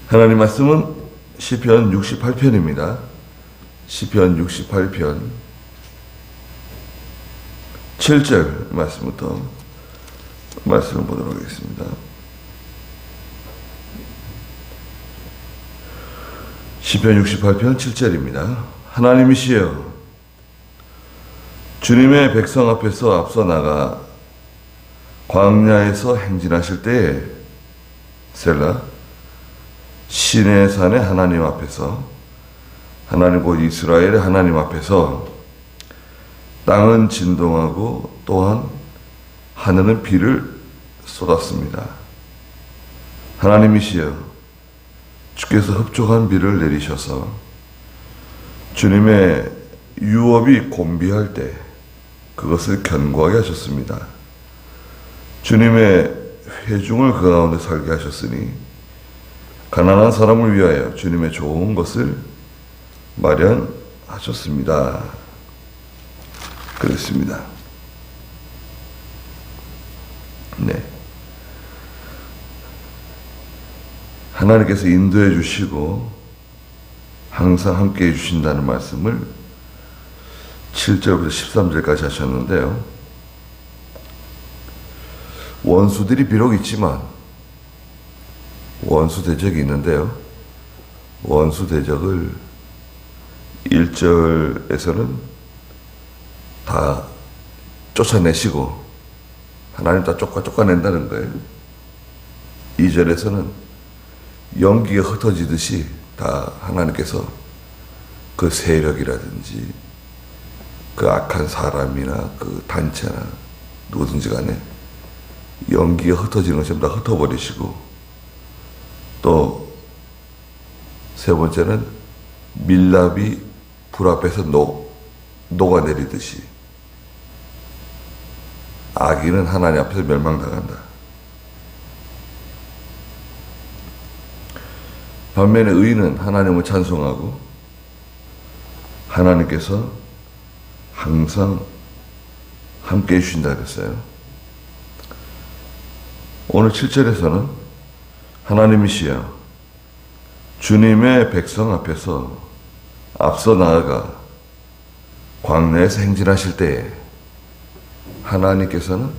하나님 말씀은 시편 68편입니다. 시편 68편 7절 말씀부터 말씀을 보도록 하겠습니다. 시편 68편 7절입니다. 하나님이시여 주님의 백성 앞에서 앞서 나가 광야에서 행진하실 때에 셀라 시내 산의 하나님 앞에서 하나님 곧 이스라엘의 하나님 앞에서 땅은 진동하고 또한 하늘은 비를 쏟았습니다. 하나님이시여 주께서 흡족한 비를 내리셔서 주님의 유업이 곤비할 때 그것을 견고하게 하셨습니다. 주님의 회중을 그 가운데 살게 하셨으니 가난한 사람을 위하여 주님의 좋은 것을 마련하셨습니다. 그렇습니다. 네. 하나님께서 인도해 주시고 항상 함께 해 주신다는 말씀을 7절부터 13절까지 하셨는데요. 원수들이 비록 있지만 원수 대적이 있는데요. 원수 대적을 1절에서는 다 쫓아내시고 하나님 다 쫓아낸다는 거예요. 2절에서는 연기가 흩어지듯이 다 하나님께서 그 세력이라든지 그 악한 사람이나 그 단체나 누구든지 간에 연기가 흩어지는 것처럼 다 흩어버리시고 또 세 번째는 밀랍이 불 앞에서 녹아내리듯이 악인은 하나님 앞에서 멸망당한다. 반면에 의인은 하나님을 찬송하고 하나님께서 항상 함께 해주신다 그랬어요. 오늘 7절에서는 하나님이시여 주님의 백성 앞에서 앞서 나아가 광야에서 행진하실 때에 하나님께서는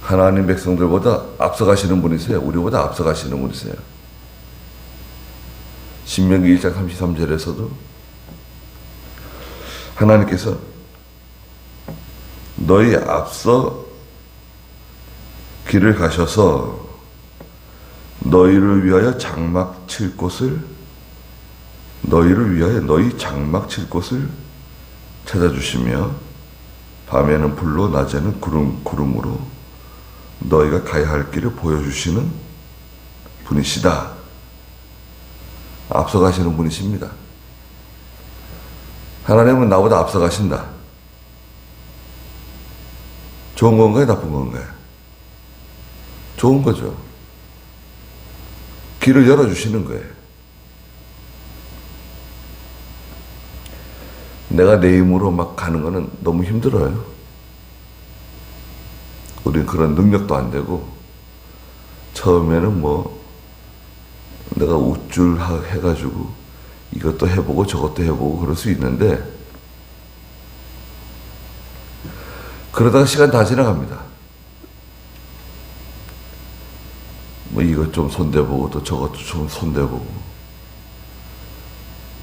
하나님 백성들보다 앞서가시는 분이세요. 우리보다 앞서가시는 분이세요. 신명기 1장 33절에서도 하나님께서 너희 앞서 길을 가셔서 너희를 위하여 장막 칠 곳을 너희 장막 칠 곳을 찾아주시며 밤에는 불로 낮에는 구름으로 너희가 가야 할 길을 보여주시는 분이시다. 앞서가시는 분이십니다. 하나님은 나보다 앞서가신다. 좋은 건가요? 나쁜 건가요? 좋은 거죠. 길을 열어주시는 거예요. 내가 내 힘으로 막 가는 거는 너무 힘들어요. 우린 그런 능력도 안 되고 처음에는 내가 우쭐 해가지고 이것도 해보고 저것도 해보고 그럴 수 있는데 그러다가 시간 다 지나갑니다. 이것 좀 손대보고 또 저것도 좀 손대보고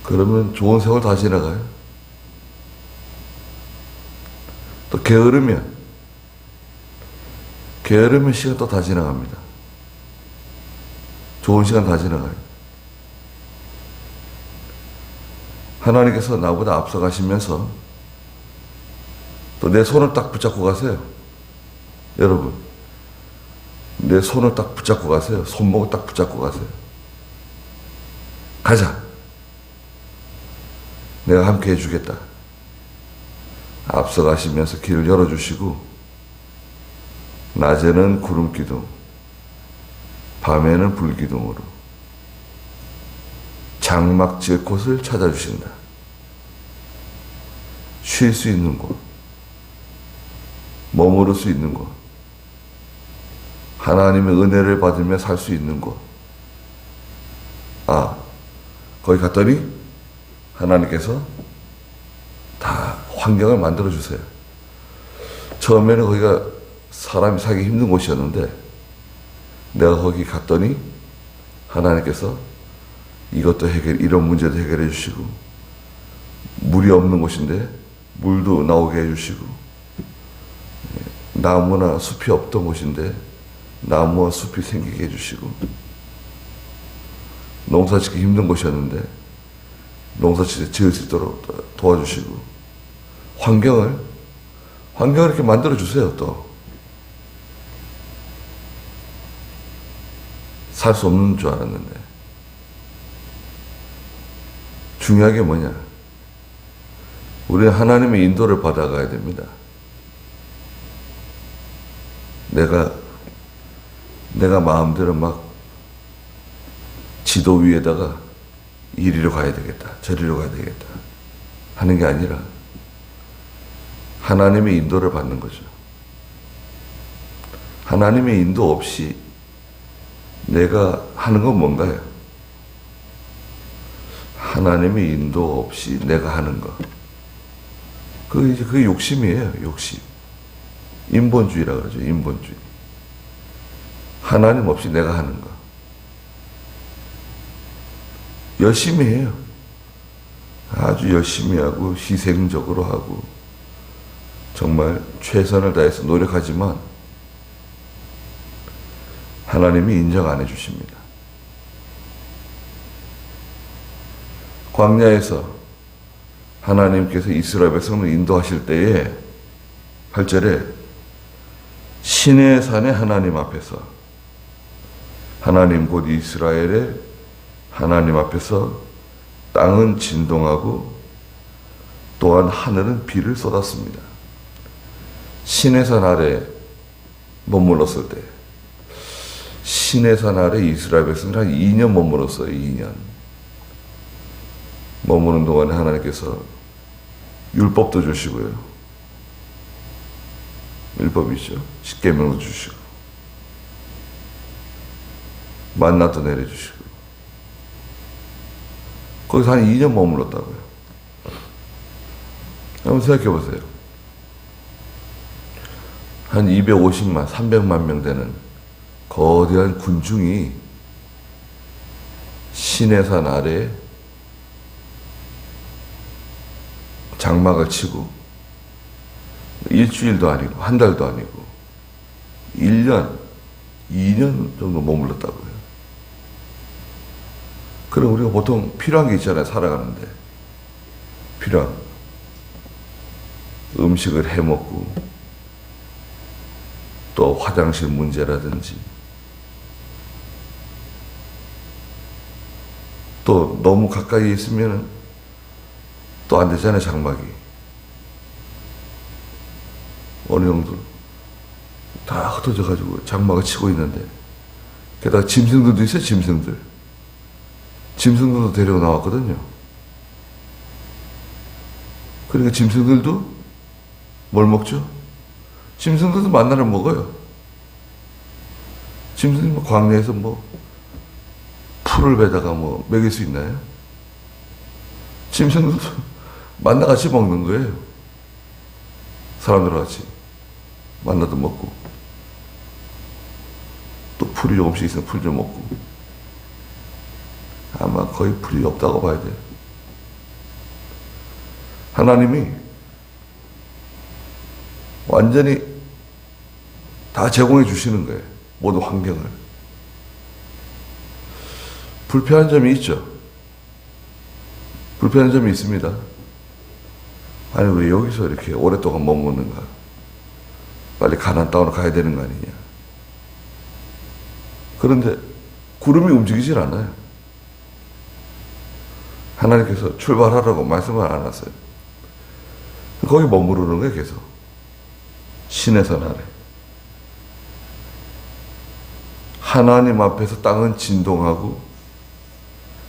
그러면 좋은 세월 다 지나가요. 또 게으르면 시간 또 다 지나갑니다. 좋은 시간 다 지나가요. 하나님께서 나보다 앞서가시면서 또 내 손을 딱 붙잡고 가세요. 여러분 내 손을 딱 붙잡고 가세요. 손목을 딱 붙잡고 가세요. 가자. 내가 함께 해주겠다. 앞서가시면서 길을 열어주시고 낮에는 구름기둥 밤에는 불기둥으로 장막 질 곳을 찾아주신다. 쉴 수 있는 곳, 머무를 수 있는 곳, 하나님의 은혜를 받으며 살 수 있는 곳, 거기 갔더니 하나님께서 다 환경을 만들어 주세요. 처음에는 거기가 사람이 살기 힘든 곳이었는데 내가 거기 갔더니 하나님께서 이것도 이런 문제도 해결해 주시고, 물이 없는 곳인데 물도 나오게 해주시고, 나무나 숲이 없던 곳인데 나무와 숲이 생기게 해주시고, 농사 짓기 힘든 곳이었는데 농사 지을 수 있도록 도와주시고, 환경을 이렇게 만들어 주세요. 또 살 수 없는 줄 알았는데, 중요한 게 뭐냐? 우리는 하나님의 인도를 받아가야 됩니다. 내가 마음대로 막 지도 위에다가 이리로 가야 되겠다, 저리로 가야 되겠다 하는 게 아니라 하나님의 인도를 받는 거죠. 하나님의 인도 없이 내가 하는 건 뭔가요? 하나님의 인도 없이 내가 하는 거. 그게 욕심이에요, 욕심. 인본주의라 그러죠, 인본주의. 하나님 없이 내가 하는 거. 열심히 해요. 아주 열심히 하고, 희생적으로 하고, 정말 최선을 다해서 노력하지만, 하나님이 인정 안 해주십니다. 광야에서 하나님께서 이스라엘 백성을 인도하실 때에 8절에 시내산의 하나님 앞에서, 하나님 곧 이스라엘의 하나님 앞에서 땅은 진동하고 또한 하늘은 비를 쏟았습니다. 시내산 아래 머물렀을 때, 시내산 아래 이스라엘 백성이 한 2년 머물렀어요. 2년 머무는 동안에 하나님께서 율법도 주시고요, 율법이죠, 십계명도 주시고 만나도 내려주시고, 거기서 한 2년 머물렀다고요. 한번 생각해 보세요. 한 250만, 300만 명 되는 거대한 군중이 시내산 아래에 장막을 치고, 일주일도 아니고 한 달도 아니고 1년, 2년 정도 머물렀다고요. 그럼 우리가 보통 필요한 게 있잖아요, 살아가는데. 필요한 음식을 해 먹고, 또 화장실 문제라든지, 또 너무 가까이 있으면 또 안 되잖아요, 장막이. 어느 정도 다 흩어져가지고 장막을 치고 있는데, 게다가 짐승들도 있어요, 짐승들도 데리고 나왔거든요. 그러니까 짐승들도 뭘 먹죠? 짐승들도 만나를 먹어요. 짐승이 뭐 광야에서 뭐 풀을 베다가 뭐 먹일 수 있나요? 짐승들도 만나 같이 먹는 거예요. 사람들 같이 만나도 먹고, 또 풀이 조금씩 있으면 풀 좀 먹고. 아마 거의 풀이 없다고 봐야 돼요. 하나님이 완전히 다 제공해 주시는 거예요, 모든 환경을. 불편한 점이 있죠. 불편한 점이 있습니다. 아니, 왜 여기서 이렇게 오랫동안 머무는가? 빨리 가나안 땅으로 가야 되는 거 아니냐? 그런데 구름이 움직이질 않아요. 하나님께서 출발하라고 말씀을 안 하세요. 거기 머무르는 거예요, 계속. 시내산 아래. 하나님 앞에서 땅은 진동하고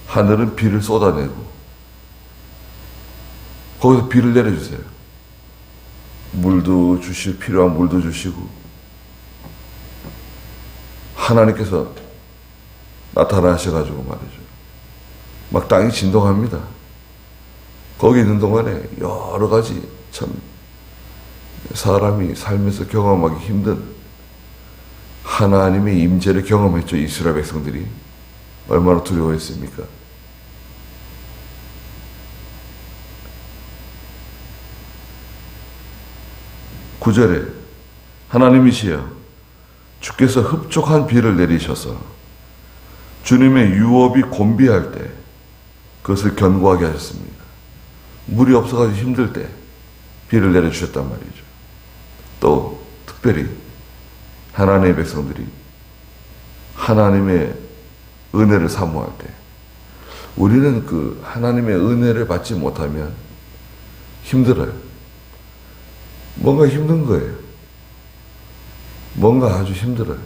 하늘은 비를 쏟아내고, 거기서 비를 내려주세요. 물도 주시고, 필요한 물도 주시고, 하나님께서 나타나셔가지고 말이죠. 막 땅이 진동합니다. 거기 있는 동안에 여러 가지 참 사람이 살면서 경험하기 힘든 하나님의 임재를 경험했죠. 이스라엘 백성들이 얼마나 두려워했습니까? 구절에 하나님이시여 주께서 흡족한 비를 내리셔서 주님의 유업이 곤비할 때 그것을 견고하게 하셨습니다. 물이 없어가지고 힘들 때 비를 내려주셨단 말이죠. 또 특별히 하나님의 백성들이 하나님의 은혜를 사모할 때 우리는 그 하나님의 은혜를 받지 못하면 힘들어요. 뭔가 힘든 거예요. 뭔가 아주 힘들어요.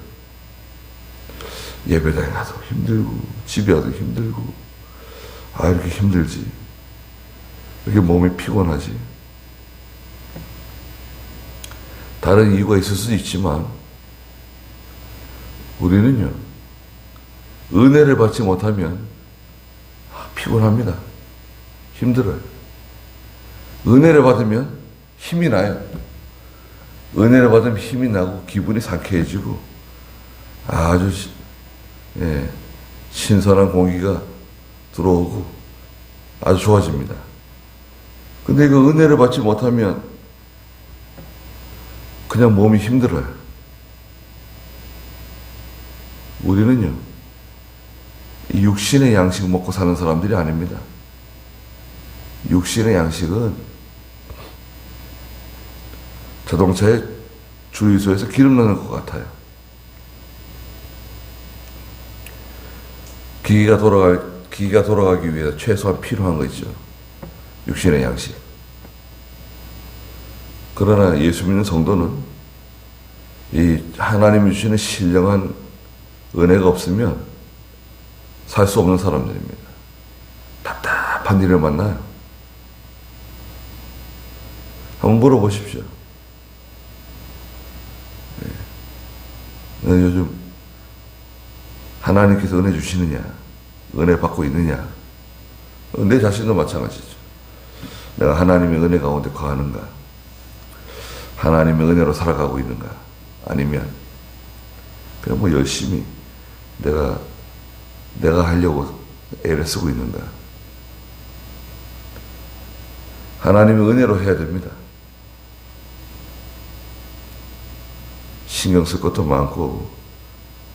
예배당에 가도 힘들고 집에 와도 힘들고 이렇게 힘들지. 이렇게 몸이 피곤하지. 다른 이유가 있을 수도 있지만 우리는요 은혜를 받지 못하면 피곤합니다. 힘들어요. 은혜를 받으면 힘이 나요. 은혜를 받으면 힘이 나고 기분이 상쾌해지고 아주 신선한 공기가 들어오고 아주 좋아집니다. 근데 그 은혜를 받지 못하면 그냥 몸이 힘들어요. 우리는요 이 육신의 양식 먹고 사는 사람들이 아닙니다. 육신의 양식은 자동차에 주유소에서 기름 넣는 것 같아요. 기기가 돌아가기 위해서 최소한 필요한 거 있죠. 육신의 양식. 그러나 예수 믿는 성도는 이 하나님이 주시는 신령한 은혜가 없으면 살 수 없는 사람들입니다. 답답한 일을 만나요. 한번 물어보십시오. 요즘 하나님께서 은혜 주시느냐, 은혜 받고 있느냐. 내 자신도 마찬가지죠. 내가 하나님의 은혜 가운데 거하는가, 하나님의 은혜로 살아가고 있는가, 아니면 그냥 뭐 열심히 내가 하려고 애를 쓰고 있는가. 하나님의 은혜로 해야 됩니다. 신경 쓸 것도 많고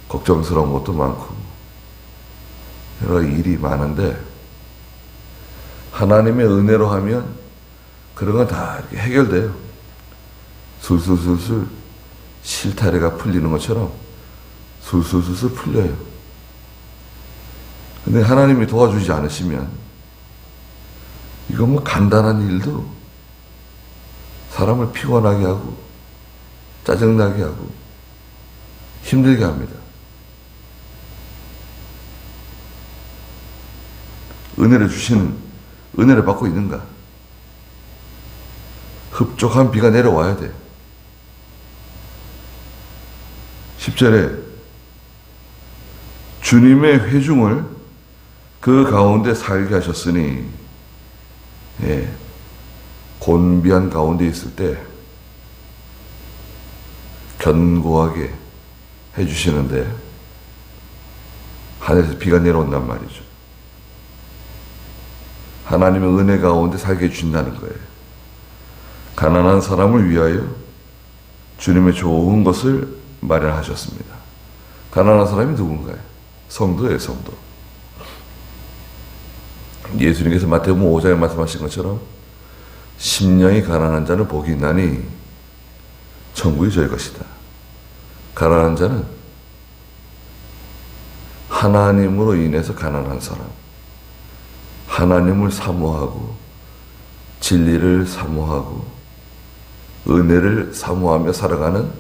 걱정스러운 것도 많고 여러 일이 많은데 하나님의 은혜로 하면 그런 건 다 이렇게 해결돼요. 술술술술 실타래가 풀리는 것처럼 술술술술 풀려요. 근데 하나님이 도와주지 않으시면 이건 뭐 간단한 일도 사람을 피곤하게 하고 짜증나게 하고 힘들게 합니다. 은혜를 받고 있는가? 흡족한 비가 내려와야 돼. 10절에 주님의 회중을 그 가운데 살게 하셨으니 곤비한 가운데 있을 때 견고하게 해주시는데 하늘에서 비가 내려온단 말이죠. 하나님의 은혜 가운데 살게 해주신다는 거예요. 가난한 사람을 위하여 주님의 좋은 것을 마련하셨습니다. 가난한 사람이 누군가요? 성도예요, 성도. 예수님께서 마태복음 5장에 말씀하신 것처럼 심령이 가난한 자는 복이 있나니 천국이 저희 것이다. 가난한 자는 하나님으로 인해서 가난한 사람, 하나님을 사모하고 진리를 사모하고 은혜를 사모하며 살아가는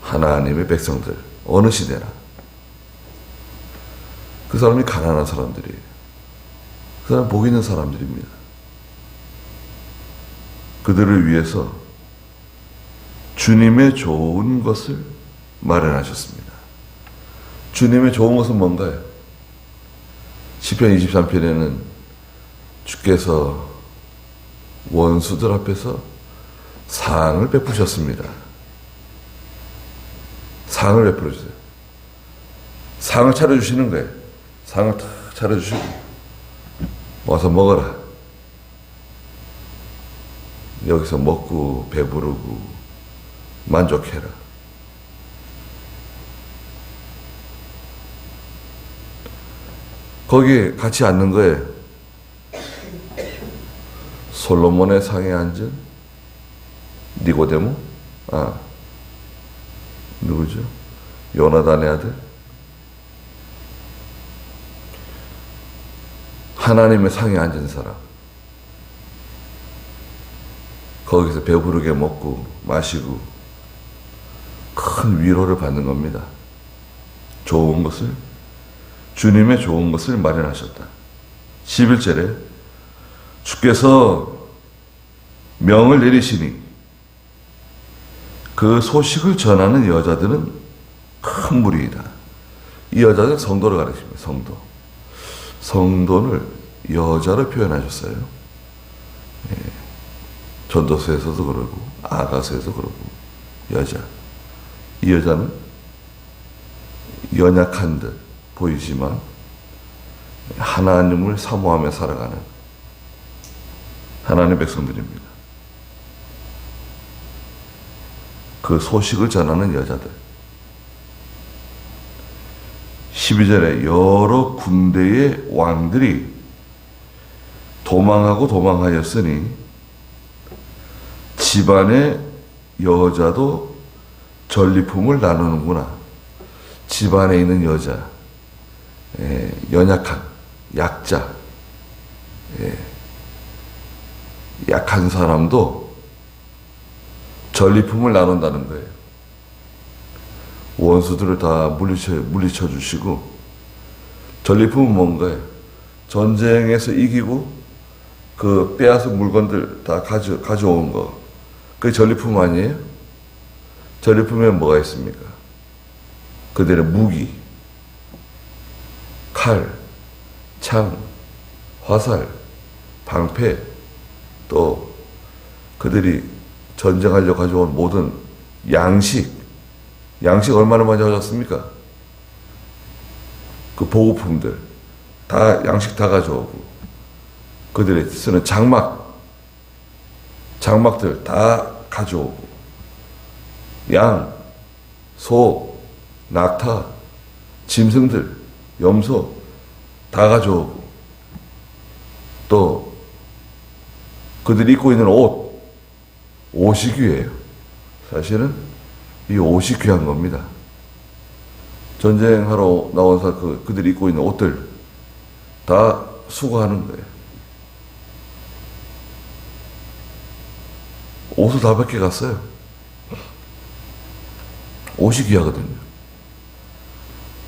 하나님의 백성들, 어느 시대나 그 사람이 가난한 사람들이에요. 그 사람 복 있는 사람들입니다. 그들을 위해서 주님의 좋은 것을 마련하셨습니다. 주님의 좋은 것은 뭔가요? 시편 23편에는 주께서 원수들 앞에서 상을 베푸셨습니다. 상을 베풀어 주세요. 상을 차려주시는 거예요. 상을 탁 차려주시고 와서 먹어라. 여기서 먹고 배부르고 만족해라. 거기에 같이 앉는 거예요. 솔로몬의 상에 앉은 니고데모? 누구죠? 요나단의 아들? 하나님의 상에 앉은 사람. 거기서 배부르게 먹고 마시고 큰 위로를 받는 겁니다. 좋은 것을, 주님의 좋은 것을 마련하셨다. 11절에 주께서 명을 내리시니 그 소식을 전하는 여자들은 큰 무리이다. 이 여자들은 성도를 가리킵니다. 성도. 성도를 여자로 표현하셨어요. 예. 전도서에서도 그러고 아가서에서 그러고 여자. 이 여자는 연약한 듯 보이지만 하나님을 사모하며 살아가는 하나님의 백성들입니다. 그 소식을 전하는 여자들. 12절에 여러 군대의 왕들이 도망하고 도망하였으니 집안의 여자도 전리품을 나누는구나. 집안에 있는 여자, 연약한, 약자, 약한 사람도 전리품을 나눈다는 거예요. 원수들을 다 물리쳐 주시고, 전리품은 뭔가요? 전쟁에서 이기고 그 빼앗은 물건들 다 가져온 거. 그게 전리품 아니에요? 전리품에 뭐가 있습니까? 그들의 무기, 칼, 창, 화살, 방패, 또 그들이 전쟁하려고 가져온 모든 양식 얼마나 많이 가져왔습니까? 그 보급품들 다 양식 다 가져오고, 그들이 쓰는 장막들 다 가져오고, 양, 소, 낙타, 짐승들, 염소 다 가져오고, 또 그들이 입고 있는 옷이 귀해요. 사실은 이 옷이 귀한 겁니다. 전쟁하러 나온 그들이 입고 있는 옷들 다 수거하는 거예요. 옷을 다 벗겨갔어요. 옷이 귀하거든요.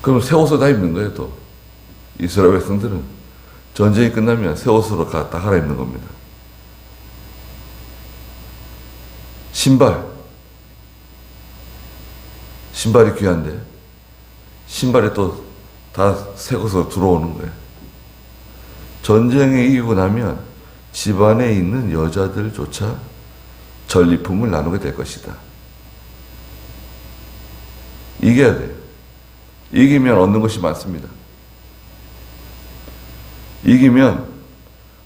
그럼 새 옷을 다 입는 거예요. 또 이스라엘 백성들은 전쟁이 끝나면 새 옷으로 다 갈아입는 겁니다. 신발이 귀한데 신발이 또 다 새 것으로 들어오는 거예요. 전쟁에 이기고 나면 집안에 있는 여자들조차 전리품을 나누게 될 것이다. 이겨야 돼요. 이기면 얻는 것이 많습니다. 이기면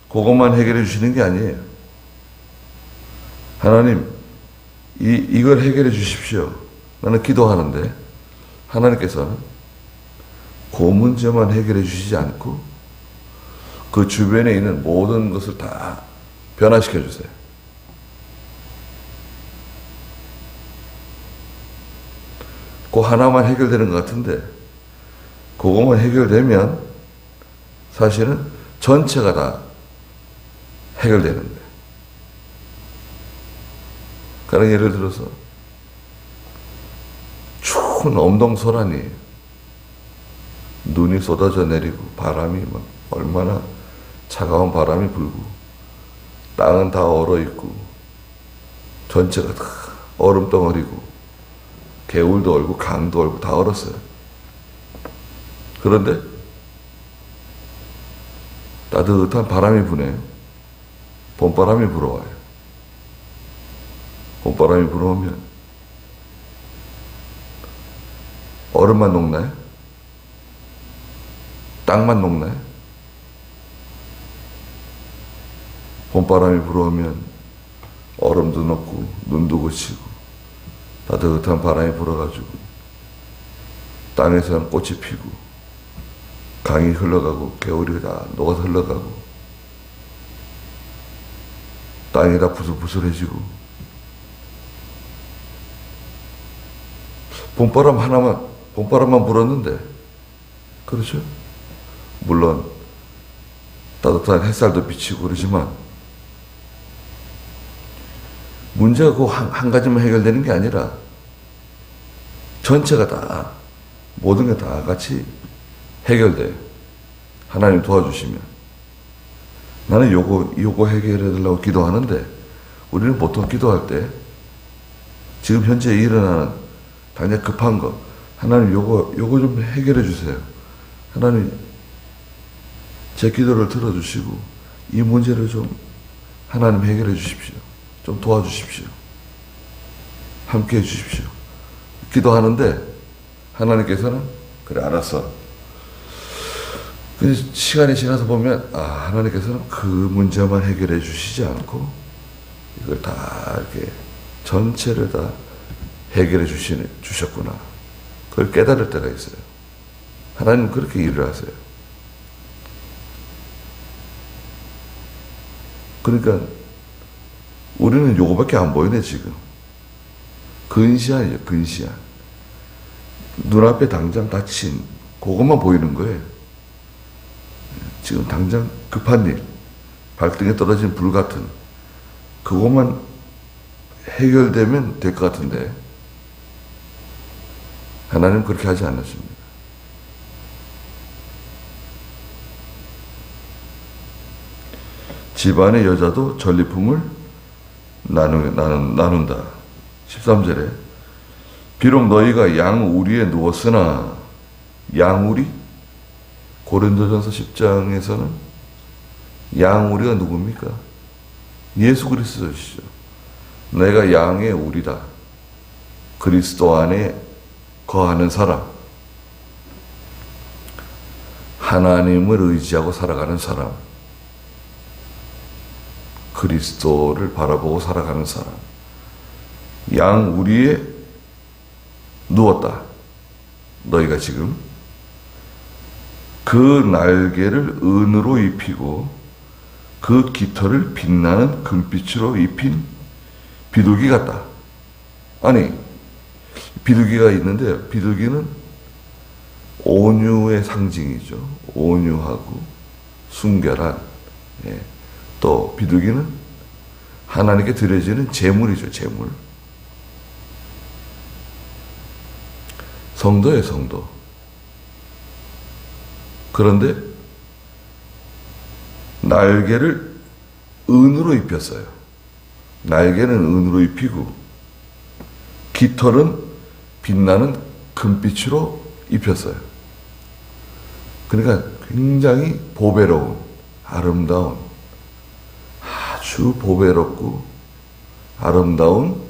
그것만 해결해 주시는 게 아니에요. 하나님, 이걸 해결해 주십시오. 나는 기도하는데 하나님께서는 그 문제만 해결해 주시지 않고 그 주변에 있는 모든 것을 다 변화시켜 주세요. 그 하나만 해결되는 것 같은데 그것만 해결되면 사실은 전체가 다 해결되는 거예요. 그러니까 예를 들어서 추운 엄동설한이 눈이 쏟아져 내리고 바람이 막 얼마나 차가운 바람이 불고 땅은 다 얼어있고 전체가 다 얼음덩어리고 개울도 얼고 강도 얼고 다 얼었어요. 그런데 따뜻한 바람이 부네. 봄바람이 불어와요. 봄바람이 불어오면 얼음만 녹나요? 땅만 녹나요? 봄바람이 불어오면 얼음도 녹고 눈도 그치고 따뜻한 바람이 불어가지고 땅에서는 꽃이 피고 강이 흘러가고 개울이 다 녹아서 흘러가고 땅이 다 부슬부슬해지고 봄바람만 불었는데, 그렇죠? 물론 따뜻한 햇살도 비치고 그러지만 문제가 그 한 가지만 해결되는 게 아니라 전체가 다, 모든 게 다 같이 해결돼요. 하나님 도와주시면. 나는 요거 해결해달라고 기도하는데, 우리는 보통 기도할 때 지금 현재 일어나는 당장 급한 거, 하나님 요거 좀 해결해 주세요. 하나님 제 기도를 들어주시고 이 문제를 좀 하나님 해결해 주십시오. 좀 도와주십시오. 함께 해 주십시오. 기도하는데 하나님께서는 그래 알았어. 시간이 지나서 보면 하나님께서는 그 문제만 해결해 주시지 않고 이걸 다 이렇게 전체를 다 해결해 주셨구나. 그걸 깨달을 때가 있어요. 하나님 그렇게 일을 하세요. 그러니까 우리는 요거밖에 안 보이네 지금. 근시안이죠. 근시안. 눈앞에 당장 닥친 그것만 보이는 거예요. 지금 당장 급한 일, 발등에 떨어진 불 같은 그것만 해결되면 될 것 같은데 하나님 그렇게 하지 않았습니다. 집안의 여자도 전리품을 나눈다. 13절에 비록 너희가 양우리에 누웠으나, 양우리? 고린도전서 10장에서는 양우리가 누굽니까? 예수 그리스도시죠. 내가 양의 우리다. 그리스도 안에 거하는 사람. 하나님을 의지하고 살아가는 사람. 그리스도를 바라보고 살아가는 사람. 양우리에 누웠다. 너희가 지금 그 날개를 은으로 입히고 그 깃털을 빛나는 금빛으로 입힌 비둘기 같다. 아니, 비둘기가 있는데 비둘기는 온유의 상징이죠. 온유하고 순결한. 또 비둘기는 하나님께 드려지는 제물이죠. 제물. 성도예요. 성도. 그런데 날개를 은으로 입혔어요. 날개는 은으로 입히고 깃털은 빛나는 금빛으로 입혔어요. 그러니까 굉장히 보배로운, 아름다운, 아주 보배롭고 아름다운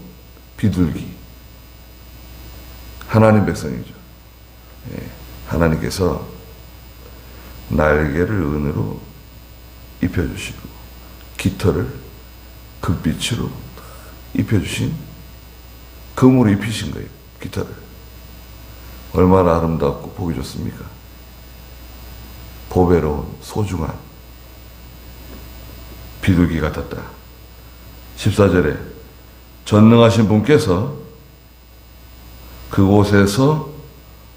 비둘기. 하나님 백성이죠. 하나님께서 날개를 은으로 입혀주시고 깃털을 금빛으로 입혀주신, 금으로 입히신 거예요. 깃털을. 얼마나 아름답고 보기 좋습니까? 보배로운 소중한 비둘기 같았다. 14절에 전능하신 분께서 그곳에서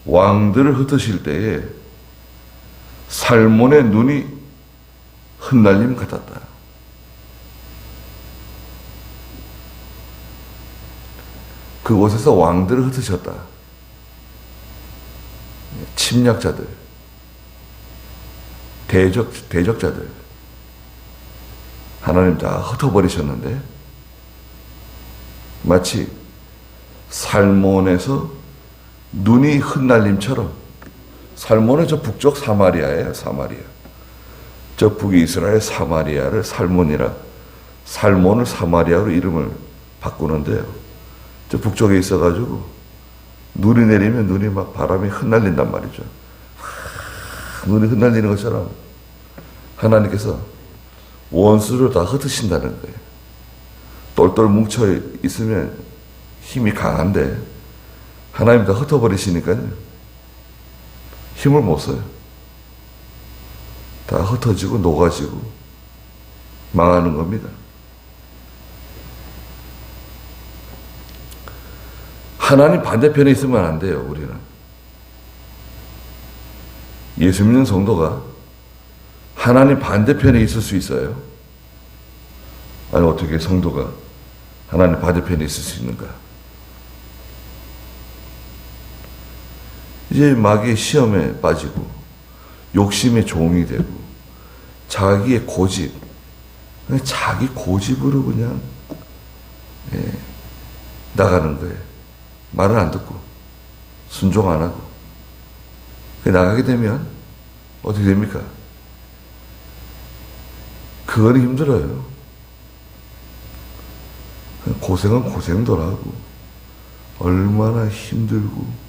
왕들을 흩으실 때에 살몬의 눈이 흩날림 같았다. 그곳에서 왕들을 흩으셨다. 침략자들, 대적자들 하나님 다 흩어버리셨는데 마치 살몬에서 눈이 흩날림처럼. 살몬은 저 북쪽 사마리아예요. 사마리아. 저 북이스라엘 사마리아를 살몬을 사마리아로 이름을 바꾸는데요. 저 북쪽에 있어가지고 눈이 내리면 눈이 막 바람이 흩날린단 말이죠. 눈이 흩날리는 것처럼 하나님께서 원수를 다 흩으신다는 거예요. 똘똘 뭉쳐 있으면 힘이 강한데 하나님 다 흩어버리시니까요. 힘을 못 써요. 다 흩어지고 녹아지고 망하는 겁니다. 하나님 반대편에 있으면 안 돼요, 우리는. 예수 믿는 성도가 하나님 반대편에 있을 수 있어요? 아니, 어떻게 성도가 하나님 반대편에 있을 수 있는가? 이제 마귀의 시험에 빠지고 욕심의 종이 되고 자기의 고집, 자기 고집으로 그냥 나가는 거예요. 말을 안 듣고 순종 안 하고 나가게 되면 어떻게 됩니까? 그거는 힘들어요. 고생은 고생더라고. 얼마나 힘들고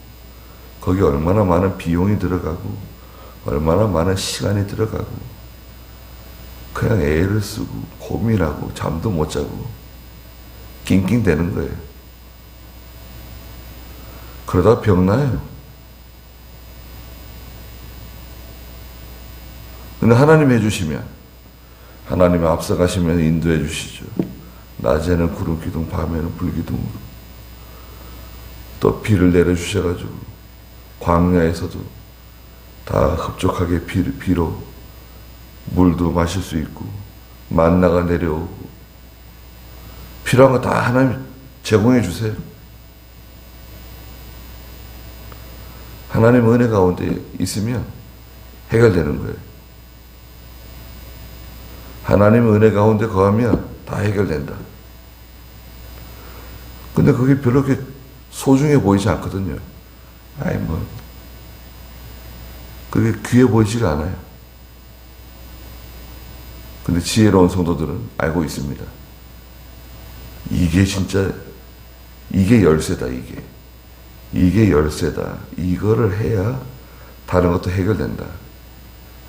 거기 얼마나 많은 비용이 들어가고 얼마나 많은 시간이 들어가고 그냥 애를 쓰고 고민하고 잠도 못 자고 낑낑대는 거예요. 그러다 병나요. 근데 하나님 해주시면 하나님이 앞서가시면 인도해 주시죠. 낮에는 구름 기둥, 밤에는 불 기둥으로 또 비를 내려주셔가지고 광야에서도 다 흡족하게 비로 물도 마실 수 있고 만나가 내려오고 필요한 거 다 하나님 제공해 주세요. 하나님 은혜 가운데 있으면 해결되는 거예요. 하나님 은혜 가운데 거하면 다 해결된다. 근데 그게 별로 그렇게 소중해 보이지 않거든요. 아이 뭐 그게 귀해 보이지가 않아요. 근데 지혜로운 성도들은 알고 있습니다. 이게 진짜 이게 열쇠다. 이게 열쇠다. 이거를 해야 다른 것도 해결된다.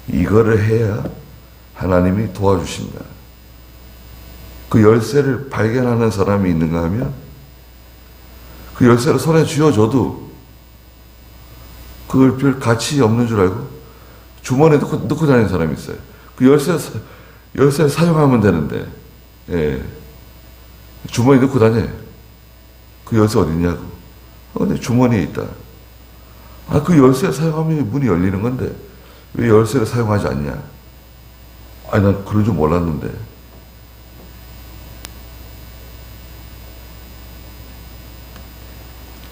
이거를 해야 하나님이 도와주신다. 그 열쇠를 발견하는 사람이 있는가 하면 그 열쇠를 손에 쥐어줘도 그걸 별 가치 없는 줄 알고 주머니에 넣고 다니는 사람이 있어요. 그 열쇠를 사용하면 되는데 주머니에 넣고 다녀요. 그 열쇠 어디 있냐고. 근데 주머니에 있다. 그 열쇠를 사용하면 문이 열리는 건데 왜 열쇠를 사용하지 않냐? 난 그런 줄 몰랐는데.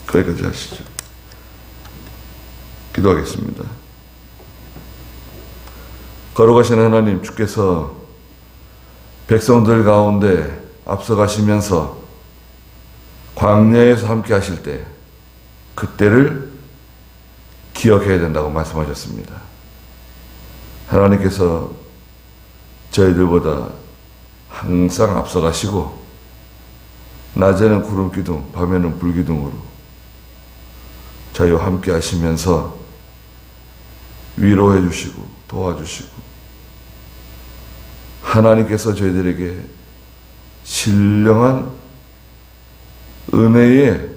거기까지 하시죠. 기도하겠습니다. 걸어가신 하나님, 주께서 백성들 가운데 앞서가시면서 광야에서 함께 하실 때 그때를 기억해야 된다고 말씀하셨습니다. 하나님께서 저희들보다 항상 앞서가시고 낮에는 구름기둥, 밤에는 불기둥으로 저희와 함께 하시면서 위로해 주시고 도와주시고 하나님께서 저희들에게 신령한 은혜의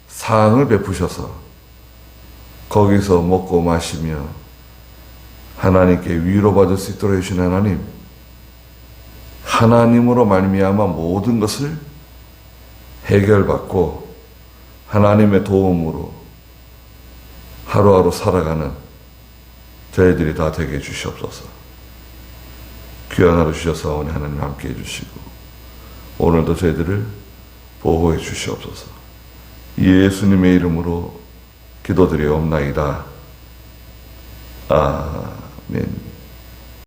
사항을 베푸셔서 거기서 먹고 마시며 하나님께 위로받을 수 있도록 해주신 하나님, 하나님으로 말미암아 모든 것을 해결받고 하나님의 도움으로 하루하루 살아가는 저희들이 다 되게 해주시옵소서. 귀한 하루 주셔서 하나님 함께 해주시고 오늘도 저희들을 보호해 주시옵소서. 예수님의 이름으로 기도드리옵나이다. 아멘.